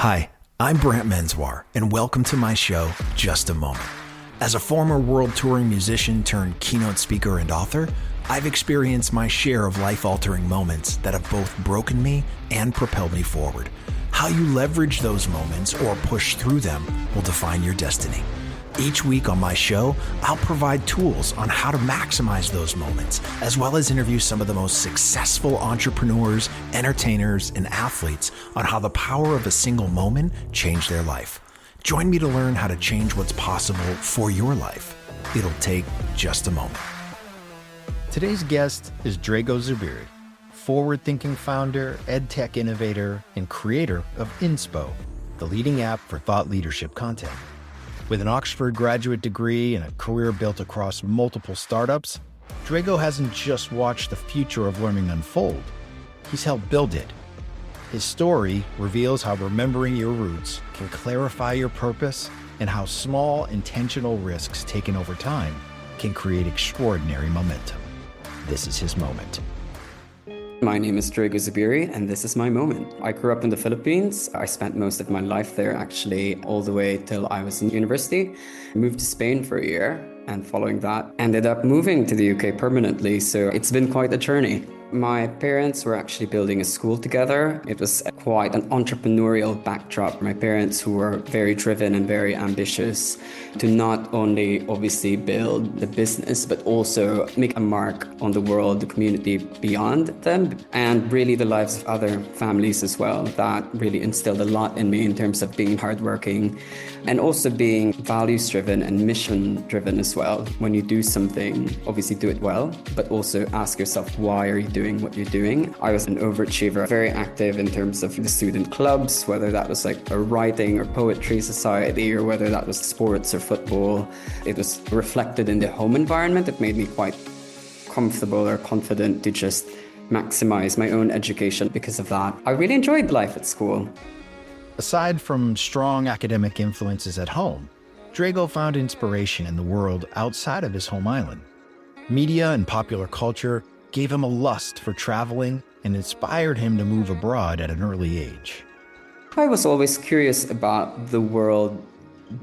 Hi, I'm Brant Menswar, and welcome to my show, Just a Moment. As a former world touring musician turned keynote speaker and author, I've experienced my share of life-altering moments that have both broken me and propelled me forward. How you leverage those moments or push through them will define your destiny. Each week on my show, I'll provide tools on how to maximize those moments, as well as interview some of the most successful entrepreneurs, entertainers, and athletes on how the power of a single moment changed their life. Join me to learn how to change what's possible for your life. It'll take just a moment. Today's guest is Draego Zubiri, forward-thinking founder, edtech innovator, and creator of INSPO, the leading app for thought leadership content. With an Oxford graduate degree and a career built across multiple startups, Draego hasn't just watched the future of learning unfold, he's helped build it. His story reveals how remembering your roots can clarify your purpose and how small, intentional risks taken over time can create extraordinary momentum. This is his moment. My name is Draego Zubiri, and this is my moment. I grew up in the Philippines. I spent most of my life there, actually, all the way till I was in university. I moved to Spain for a year, and following that, ended up moving to the UK permanently, so it's been quite a journey. My parents were actually building a school together. It was quite an entrepreneurial backdrop. My parents, who were very driven and very ambitious to not only obviously build the business, but also make a mark on the world, the community beyond them, and really the lives of other families as well. That really instilled a lot in me in terms of being hardworking and also being values-driven and mission-driven as well. When you do something, obviously do it well, but also ask yourself, why are you doing what you're doing? I was an overachiever, very active in terms of the student clubs, whether that was like a writing or poetry society, or whether that was sports or football. It was reflected in the home environment. It made me quite comfortable or confident to just maximize my own education because of that. I really enjoyed life at school. Aside from strong academic influences at home, Draego found inspiration in the world outside of his home island. Media and popular culture gave him a lust for traveling and inspired him to move abroad at an early age. I was always curious about the world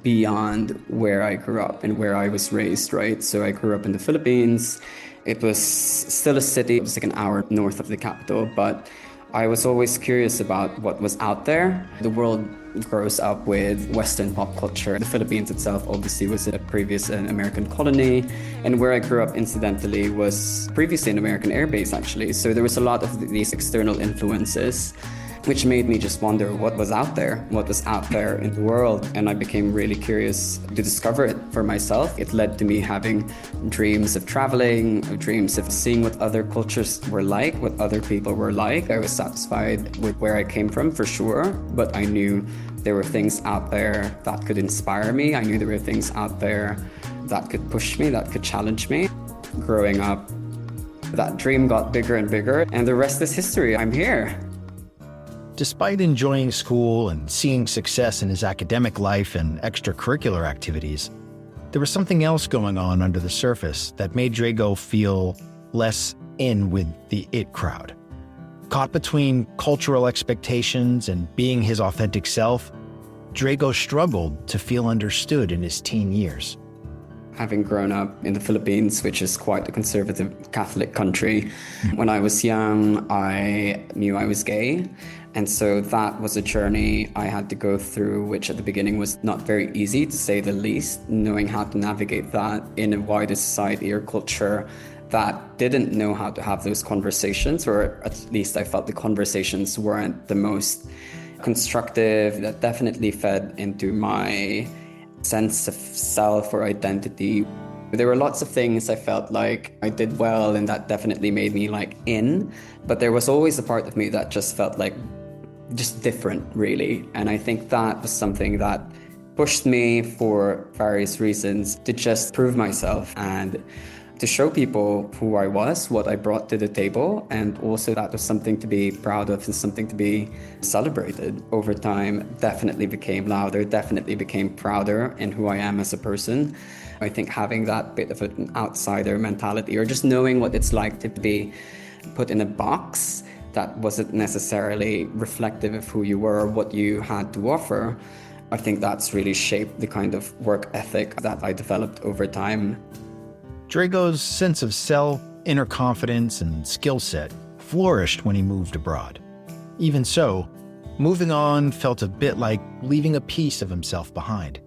beyond where I grew up and where I was raised, right? So I grew up in the Philippines. It was still a city. It was like an hour north of the capital, but I was always curious about what was out there. The world grows up with Western pop culture. The Philippines itself obviously was a previous American colony, and where I grew up incidentally was previously an American airbase actually. So there was a lot of these external influences, which made me just wonder what was out there in the world. And I became really curious to discover it for myself. It led to me having dreams of traveling, dreams of seeing what other cultures were like, what other people were like. I was satisfied with where I came from for sure, but I knew there were things out there that could inspire me. I knew there were things out there that could push me, that could challenge me. Growing up, that dream got bigger and bigger, and the rest is history. I'm here. Despite enjoying school and seeing success in his academic life and extracurricular activities, there was something else going on under the surface that made Draego feel less in with the it crowd. Caught between cultural expectations and being his authentic self, Draego struggled to feel understood in his teen years. Having grown up in the Philippines, which is quite a conservative Catholic country, when I was young, I knew I was gay. And so that was a journey I had to go through, which at the beginning was not very easy, to say the least, knowing how to navigate that in a wider society or culture that didn't know how to have those conversations, or at least I felt the conversations weren't the most constructive. That definitely fed into my sense of self or identity. There were lots of things I felt like I did well, and that definitely made me like in, but there was always a part of me that just felt like just different, really. And I think that was something that pushed me for various reasons to just prove myself and to show people who I was, what I brought to the table, and also that was something to be proud of and something to be celebrated. Over time, definitely became louder, definitely became prouder in who I am as a person. I think having that bit of an outsider mentality, or just knowing what it's like to be put in a box, that wasn't necessarily reflective of who you were or what you had to offer, I think that's really shaped the kind of work ethic that I developed over time. Draego's sense of self, inner confidence, and skill set flourished when he moved abroad. Even so, moving on felt a bit like leaving a piece of himself behind.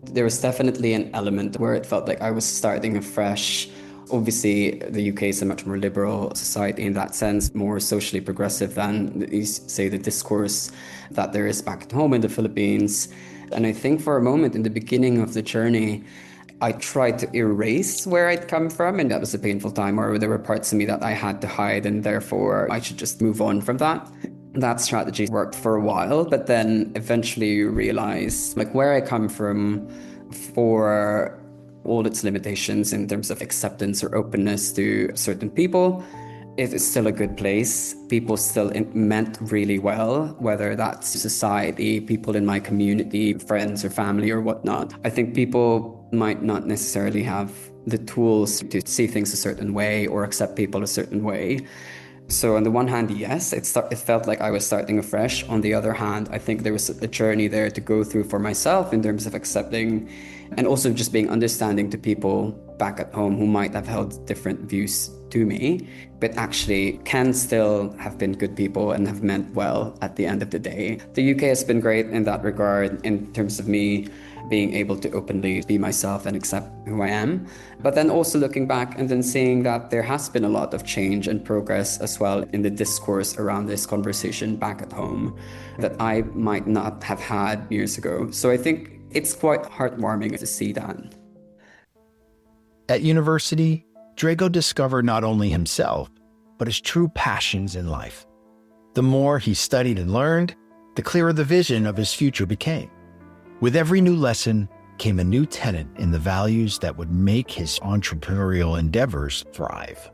There was definitely an element where it felt like I was starting afresh. Obviously, the UK is a much more liberal society in that sense, more socially progressive than, say, the discourse that there is back at home in the Philippines. And I think for a moment in the beginning of the journey, I tried to erase where I'd come from, and that was a painful time, or there were parts of me that I had to hide, and therefore I should just move on from that. That strategy worked for a while, but then eventually you realize, like, where I come from, for all its limitations in terms of acceptance or openness to certain people, it is still a good place. People still meant really well, whether that's society, people in my community, friends or family or whatnot. I think people might not necessarily have the tools to see things a certain way or accept people a certain way. So on the one hand, yes, it felt like I was starting afresh. On the other hand, I think there was a journey there to go through for myself in terms of accepting and also just being understanding to people back at home who might have held different views to me, but actually can still have been good people and have meant well at the end of the day. The UK has been great in that regard in terms of me being able to openly be myself and accept who I am. But then also looking back and then seeing that there has been a lot of change and progress as well in the discourse around this conversation back at home that I might not have had years ago. So I think it's quite heartwarming to see that. At university, Draego discovered not only himself, but his true passions in life. The more he studied and learned, the clearer the vision of his future became. With every new lesson came a new tenet in the values that would make his entrepreneurial endeavors thrive.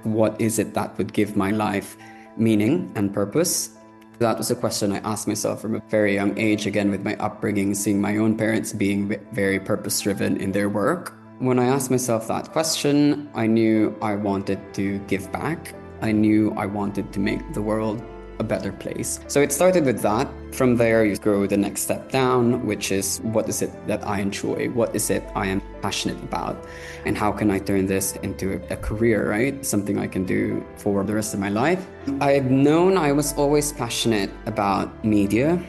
What is it that would give my life meaning and purpose? That was a question I asked myself from a very young age, again with my upbringing, seeing my own parents being very purpose-driven in their work. When I asked myself that question, I knew I wanted to give back. I knew I wanted to make the world a better place. So it started with that. From there, you go the next step down, which is what is it that I enjoy? What is it I am passionate about? And how can I turn this into a career, right? Something I can do for the rest of my life. I've known I was always passionate about media.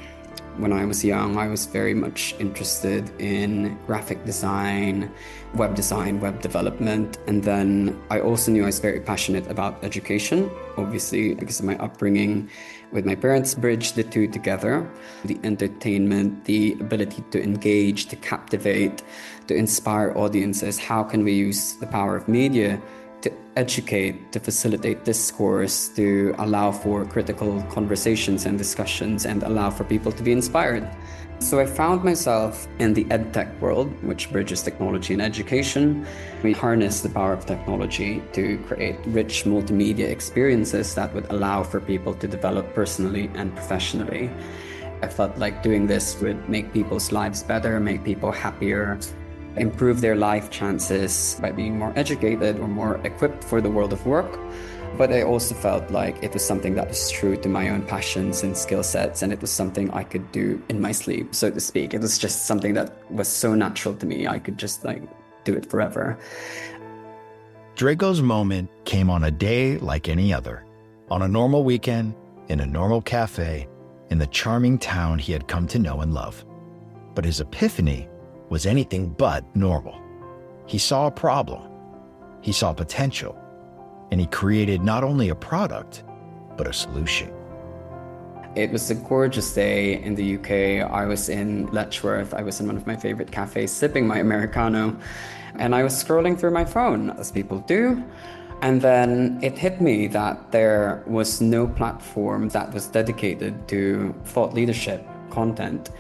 When I was young, I was very much interested in graphic design, web development. And then I also knew I was very passionate about education, obviously, because of my upbringing with my parents, bridged the two together. The entertainment, the ability to engage, to captivate, to inspire audiences. How can we use the power of media to educate, to facilitate discourse, to allow for critical conversations and discussions and allow for people to be inspired? So I found myself in the edtech world, which bridges technology and education. We harness the power of technology to create rich multimedia experiences that would allow for people to develop personally and professionally. I felt like doing this would make people's lives better, make people happier, improve their life chances by being more educated or more equipped for the world of work. But I also felt like it was something that was true to my own passions and skill sets, and it was something I could do in my sleep, so to speak. It was just something that was so natural to me. I could just do it forever. Draego's moment came on a day like any other, on a normal weekend, in a normal cafe, in the charming town he had come to know and love. But his epiphany was anything but normal. He saw a problem, he saw potential, and he created not only a product, but a solution. It was a gorgeous day in the UK. I was in Letchworth. I was in one of my favorite cafes sipping my Americano, and I was scrolling through my phone, as people do. And then it hit me that there was no platform that was dedicated to thought leadership content.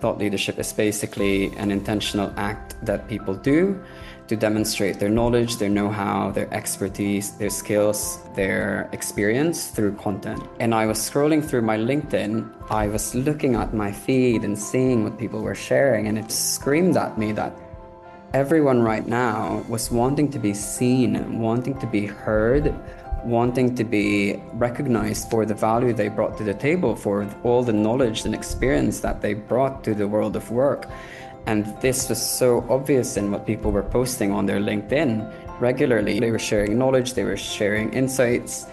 Thought leadership is basically an intentional act that people do to demonstrate their knowledge, their know-how, their expertise, their skills, their experience through content. And I was scrolling through my LinkedIn, I was looking at my feed and seeing what people were sharing, and it screamed at me that everyone right now was wanting to be seen, wanting to be heard, wanting to be recognized for the value they brought to the table, for all the knowledge and experience that they brought to the world of work. And this was so obvious in what people were posting on their LinkedIn regularly. They were sharing knowledge, they were sharing insights.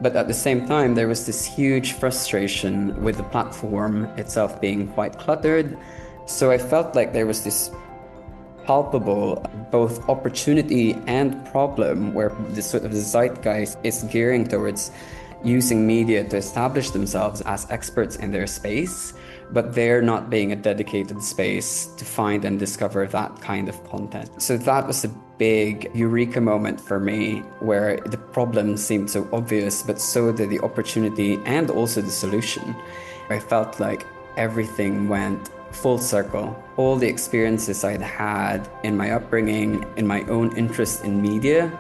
But at the same time, there was this huge frustration with the platform itself being quite cluttered. So I felt like there was this palpable both opportunity and problem where this sort of the zeitgeist is gearing towards using media to establish themselves as experts in their space, but they're not being a dedicated space to find and discover that kind of content. So that was a big eureka moment for me, where the problem seemed so obvious, but so did the opportunity and also the solution. I felt like everything went full circle. All the experiences I'd had in my upbringing, in my own interest in media,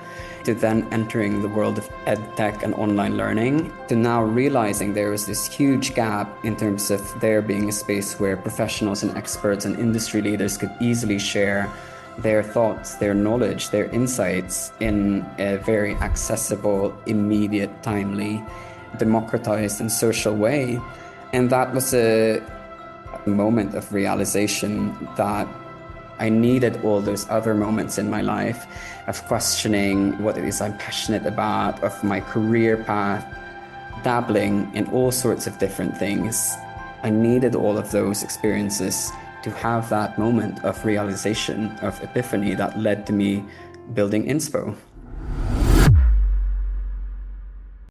to then entering the world of edtech and online learning, to now realizing there was this huge gap in terms of there being a space where professionals and experts and industry leaders could easily share their thoughts, their knowledge, their insights in a very accessible, immediate, timely, democratized and social way. And that was a moment of realization that I needed all those other moments in my life of questioning what it is I'm passionate about, of my career path, dabbling in all sorts of different things. I needed all of those experiences to have that moment of realization, of epiphany that led to me building INSPO.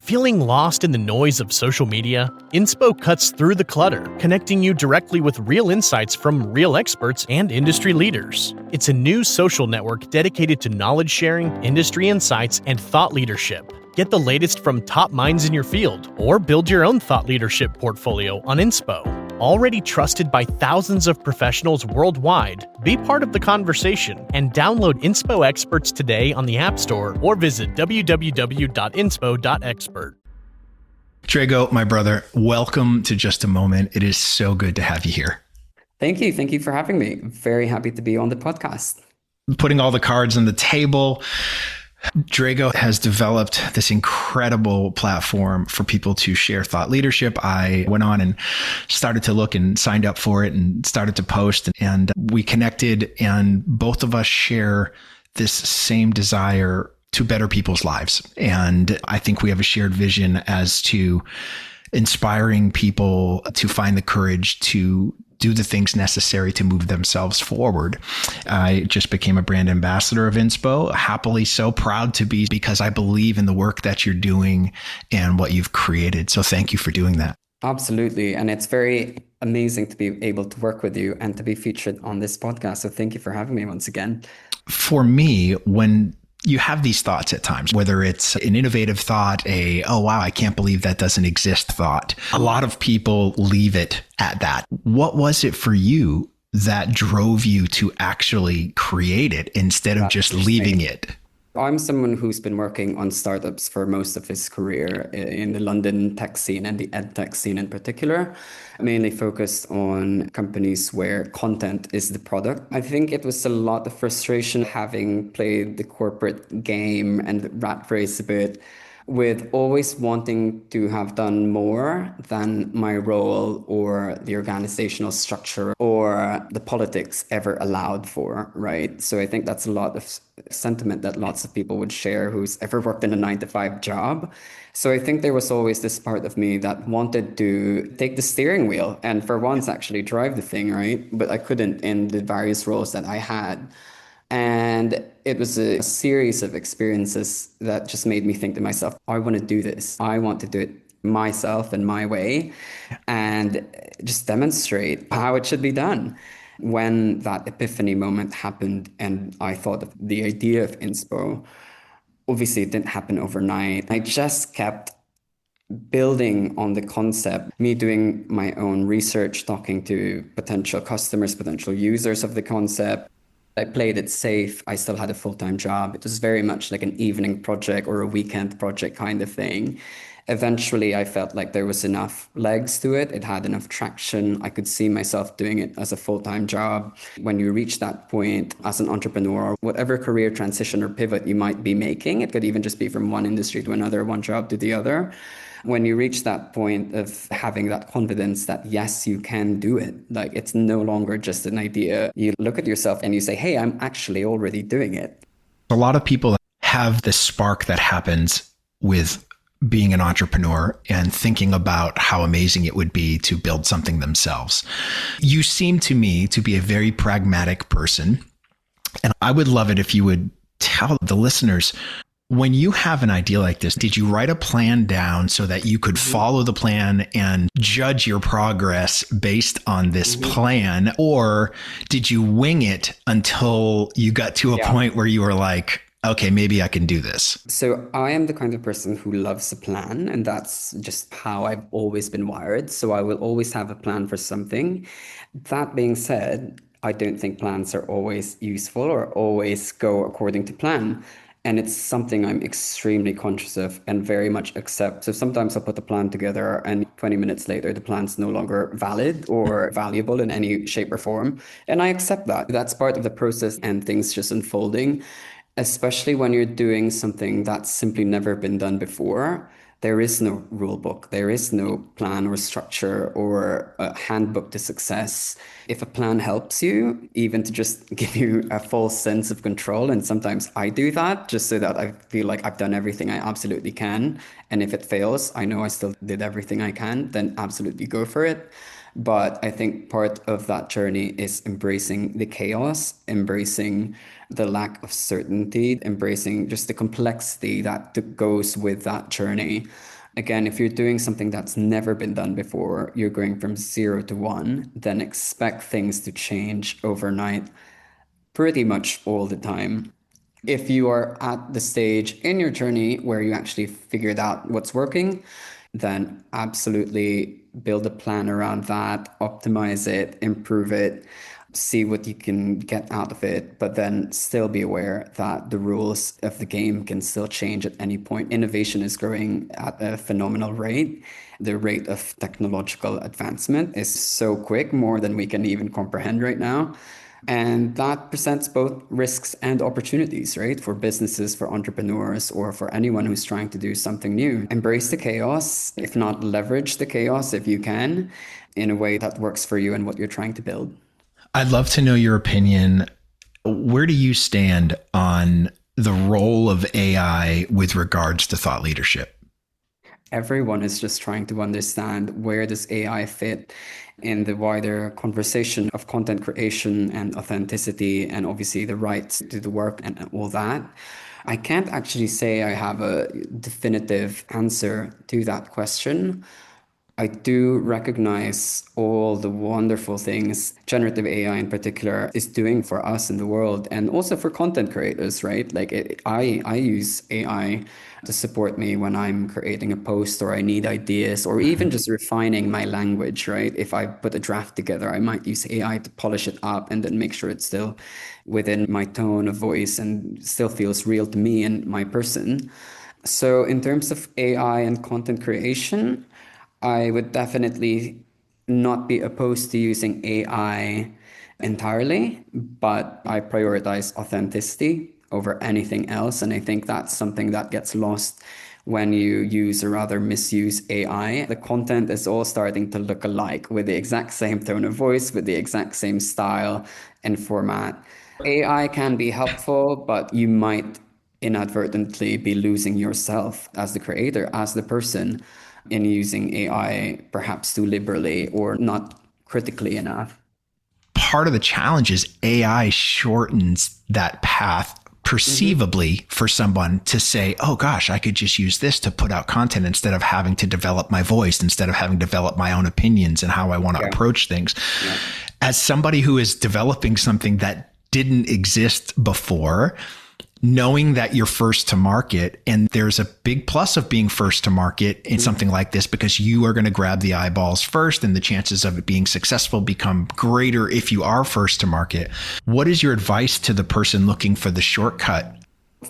Feeling lost in the noise of social media? INSPO cuts through the clutter, connecting you directly with real insights from real experts and industry leaders. It's a new social network dedicated to knowledge sharing, industry insights, and thought leadership. Get the latest from top minds in your field, or build your own thought leadership portfolio on INSPO. Already trusted by thousands of professionals worldwide, be part of the conversation and download INSPO Experts today on the App Store or visit www.inspo.expert. Draego, my brother, welcome to Just a Moment. It is so good to have you here. Thank you. Thank you for having me. Very happy to be on the podcast. Putting all the cards on the table, Draego has developed this incredible platform for people to share thought leadership. I went on and started to look and signed up for it and started to post, and we connected, and both of us share this same desire to better people's lives. And I think we have a shared vision as to inspiring people to find the courage to do the things necessary to move themselves forward. I just became a brand ambassador of INSPO, happily so, proud to be, because I believe in the work that you're doing and what you've created. So thank you for doing that. Absolutely. And it's very amazing to be able to work with you and to be featured on this podcast. So thank you for having me once again. For me, when you have these thoughts at times, whether it's an innovative thought, oh wow, I can't believe that doesn't exist thought. A lot of people leave it at that. What was it for you that drove you to actually create it instead of just leaving it? I'm someone who's been working on startups for most of his career in the London tech scene and the ed tech scene in particular, mainly focused on companies where content is the product. I think it was a lot of frustration having played the corporate game and the rat race a bit, with always wanting to have done more than my role or the organizational structure or the politics ever allowed for, right? So I think that's a lot of sentiment that lots of people would share who's ever worked in a 9-to-5 job. So I think there was always this part of me that wanted to take the steering wheel and for once actually drive the thing, right? But I couldn't in the various roles that I had. And it was a series of experiences that just made me think to myself, I want to do this. I want to do it myself in my way and just demonstrate how it should be done. When that epiphany moment happened and I thought of the idea of INSPO, obviously it didn't happen overnight. I just kept building on the concept, me doing my own research, talking to potential customers, potential users of the concept. I played it safe. I still had a full-time job. It was very much like an evening project or a weekend project kind of thing. Eventually, I felt like there was enough legs to it. It had enough traction. I could see myself doing it as a full-time job. When you reach that point as an entrepreneur, or whatever career transition or pivot you might be making, it could even just be from one industry to another, one job to the other. When you reach that point of having that confidence that yes, you can do it, like it's no longer just an idea. You look at yourself and you say, hey, I'm actually already doing it. A lot of people have this spark that happens with being an entrepreneur and thinking about how amazing it would be to build something themselves. You seem to me to be a very pragmatic person. And I would love it if you would tell the listeners, when you have an idea like this, did you write a plan down so that you could follow the plan and judge your progress based on this plan? Or did you wing it until you got to a point where you were like, okay, maybe I can do this? So I am the kind of person who loves a plan, and that's just how I've always been wired. So I will always have a plan for something. That being said, I don't think plans are always useful or always go according to plan. And it's something I'm extremely conscious of and very much accept. So sometimes I'll put the plan together and 20 minutes later, the plan's no longer valid or valuable in any shape or form. And I accept that. That's part of the process and things just unfolding. Especially when you're doing something that's simply never been done before. There is no rule book. There is no plan or structure or a handbook to success. If a plan helps you, even to just give you a false sense of control, and sometimes I do that just so that I feel like I've done everything I absolutely can. And if it fails, I know I still did everything I can, then absolutely go for it. But I think part of that journey is embracing the chaos, embracing the lack of certainty, embracing just the complexity that goes with that journey. Again, if you're doing something that's never been done before, you're going from 0 to 1, then expect things to change overnight pretty much all the time. If you are at the stage in your journey where you actually figured out what's working, then absolutely build a plan around that, optimize it, improve it, see what you can get out of it, but then still be aware that the rules of the game can still change at any point. Innovation is growing at a phenomenal rate. The rate of technological advancement is so quick, more than we can even comprehend right now. And that presents both risks and opportunities, right? For businesses, for entrepreneurs, or for anyone who's trying to do something new. Embrace the chaos, if not leverage the chaos if you can, in a way that works for you and what you're trying to build. I'd love to know your opinion. Where do you stand on the role of AI with regards to thought leadership? Everyone is just trying to understand, where does AI fit in the wider conversation of content creation and authenticity, and obviously the rights to the work and all that. I can't actually say I have a definitive answer to that question. I do recognize all the wonderful things generative AI in particular is doing for us in the world, and also for content creators, right? Like I use AI to support me when I'm creating a post or I need ideas, or even just refining my language, right? If I put a draft together, I might use AI to polish it up and then make sure it's still within my tone of voice and still feels real to me and my person. So in terms of AI and content creation, I would definitely not be opposed to using AI entirely, but I prioritize authenticity over anything else. And I think that's something that gets lost when you use or rather misuse AI. The content is all starting to look alike, with the exact same tone of voice, with the exact same style and format. AI can be helpful, but you might inadvertently be losing yourself as the creator, as the person, in using AI perhaps too liberally or not critically enough. Part of the challenge is AI shortens that path perceivably for someone to say, oh gosh, I could just use this to put out content instead of having to develop my voice, instead of having to develop my own opinions and how I want to approach things. Yeah. As somebody who is developing something that didn't exist before, knowing that you're first to market, and there's a big plus of being first to market in something like this, because you are going to grab the eyeballs first, and the chances of it being successful become greater if you are first to market. What is your advice to the person looking for the shortcut?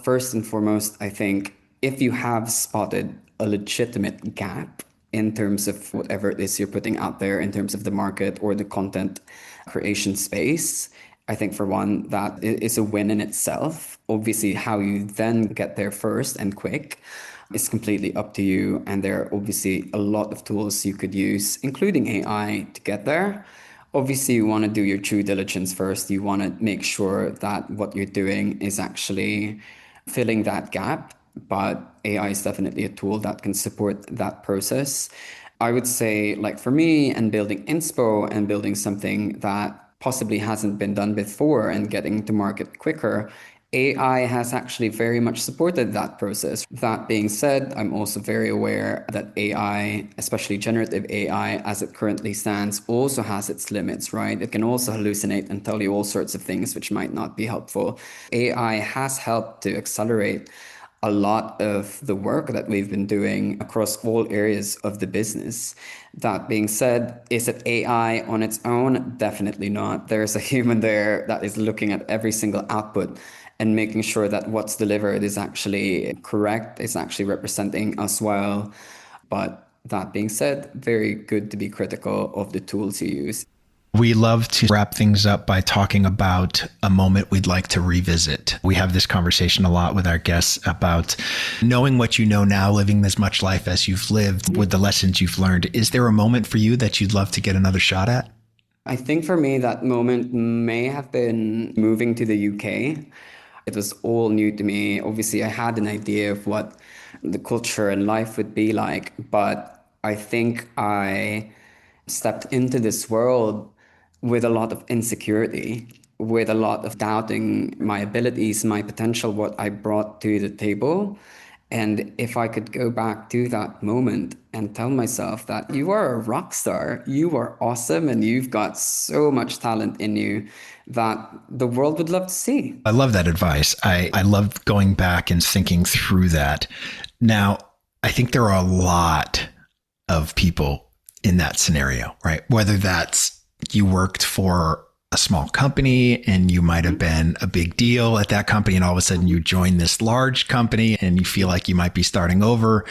First and foremost, I think if you have spotted a legitimate gap in terms of whatever it is you're putting out there in terms of the market or the content creation space. I think for one, that is a win in itself. Obviously, how you then get there first and quick is completely up to you. And there are obviously a lot of tools you could use, including AI, to get there. Obviously, you want to do your due diligence first. You want to make sure that what you're doing is actually filling that gap. But AI is definitely a tool that can support that process. I would say, like for me, and building INSPO and building something that possibly hasn't been done before and getting to market quicker, AI has actually very much supported that process. That being said, I'm also very aware that AI, especially generative AI as it currently stands, also has its limits, right? It can also hallucinate and tell you all sorts of things which might not be helpful. AI has helped to accelerate a lot of the work that we've been doing across all areas of the business. That being said, is it AI on its own? Definitely not. There's a human there that is looking at every single output and making sure that what's delivered is actually correct, is actually representing us well. But that being said, very good to be critical of the tools you use. We love to wrap things up by talking about a moment we'd like to revisit. We have this conversation a lot with our guests about knowing what you know now, living as much life as you've lived with the lessons you've learned. Is there a moment for you that you'd love to get another shot at? I think for me, that moment may have been moving to the UK. It was all new to me. Obviously, I had an idea of what the culture and life would be like, but I think I stepped into this world with a lot of insecurity, with a lot of doubting my abilities, my potential, what I brought to the table. And if I could go back to that moment and tell myself that you are a rock star, you are awesome, and you've got so much talent in you that the world would love to see. I love that advice. I love going back and thinking through that. Now, I think there are a lot of people in that scenario, right? Whether that's you worked for a small company and you might have been a big deal at that company, and all of a sudden you join this large company and you feel like you might be starting over.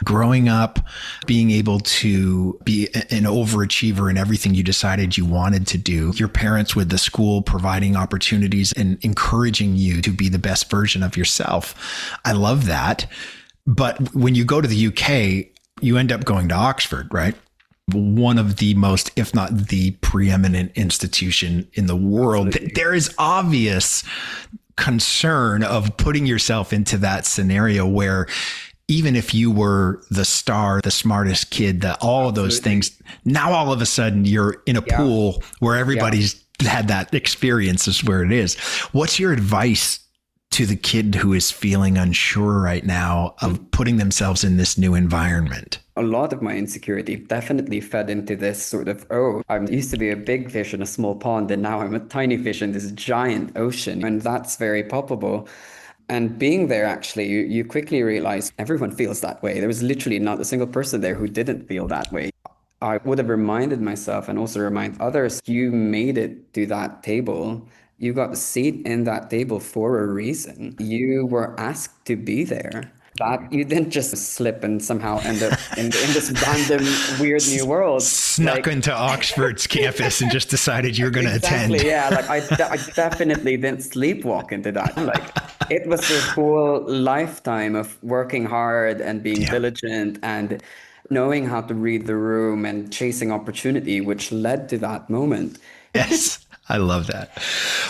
Growing up, being able to be an overachiever in everything you decided you wanted to do, your parents with the school providing opportunities and encouraging you to be the best version of yourself. I love that. But when you go to the UK, you end up going to Oxford, right? One of the most, if not the preeminent institution in the world. Absolutely. There is obvious concern of putting yourself into that scenario where even if you were the star, the smartest kid, all of those things, now all of a sudden you're in a pool where everybody's had that experience, is where it is. What's your advice to the kid who is feeling unsure right now of putting themselves in this new environment? A lot of my insecurity definitely fed into this sort of, oh, I used to be a big fish in a small pond, and now I'm a tiny fish in this giant ocean. And that's very palpable. And being there, actually, you quickly realize everyone feels that way. There was literally not a single person there who didn't feel that way. I would have reminded myself and also remind others, you made it to that table. You got a seat in that table for a reason. You were asked to be there. That you didn't just slip and somehow end up in this random weird new world. Snuck into Oxford's campus and just decided you were going to attend. Exactly, yeah. Like I definitely didn't sleepwalk into that. Like it was a whole lifetime of working hard and being diligent and knowing how to read the room and chasing opportunity, which led to that moment. Yes. I love that.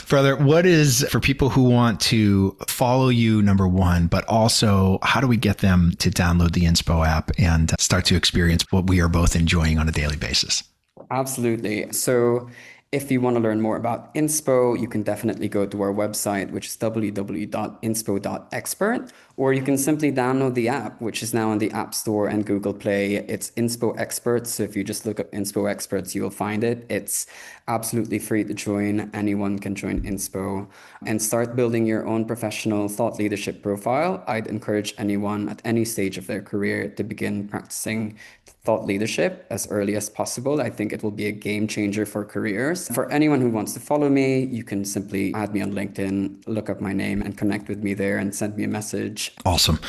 Brother, what is, for people who want to follow you, number one, but also how do we get them to download the INSPO app and start to experience what we are both enjoying on a daily basis? Absolutely. So if you want to learn more about INSPO, you can definitely go to our website, which is www.inspo.expert, or you can simply download the app, which is now on the App Store and Google Play. It's INSPO Experts. So if you just look up INSPO Experts, you'll find it. It's absolutely free to join. Anyone can join INSPO and start building your own professional thought leadership profile. I'd encourage anyone at any stage of their career to begin practicing thought leadership as early as possible. I think it will be a game changer for careers. course. For anyone who wants to follow me, you can simply add me on LinkedIn, look up my name and connect with me there and send me a message. Awesome.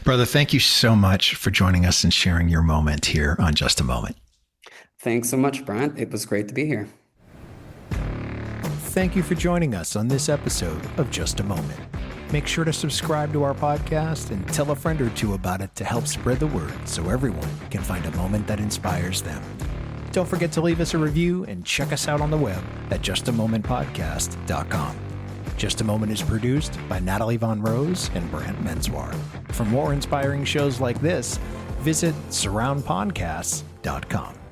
Brother, thank you so much for joining us and sharing your moment here on Just a Moment. Thanks so much, Brant. It was great to be here. Thank you for joining us on this episode of Just a Moment. Make sure to subscribe to our podcast and tell a friend or two about it to help spread the word so everyone can find a moment that inspires them. Don't forget to leave us a review and check us out on the web at justamomentpodcast.com. Just a Moment is produced by Natalie Von Rose and Brant Menswar. For more inspiring shows like this, visit surroundpodcasts.com.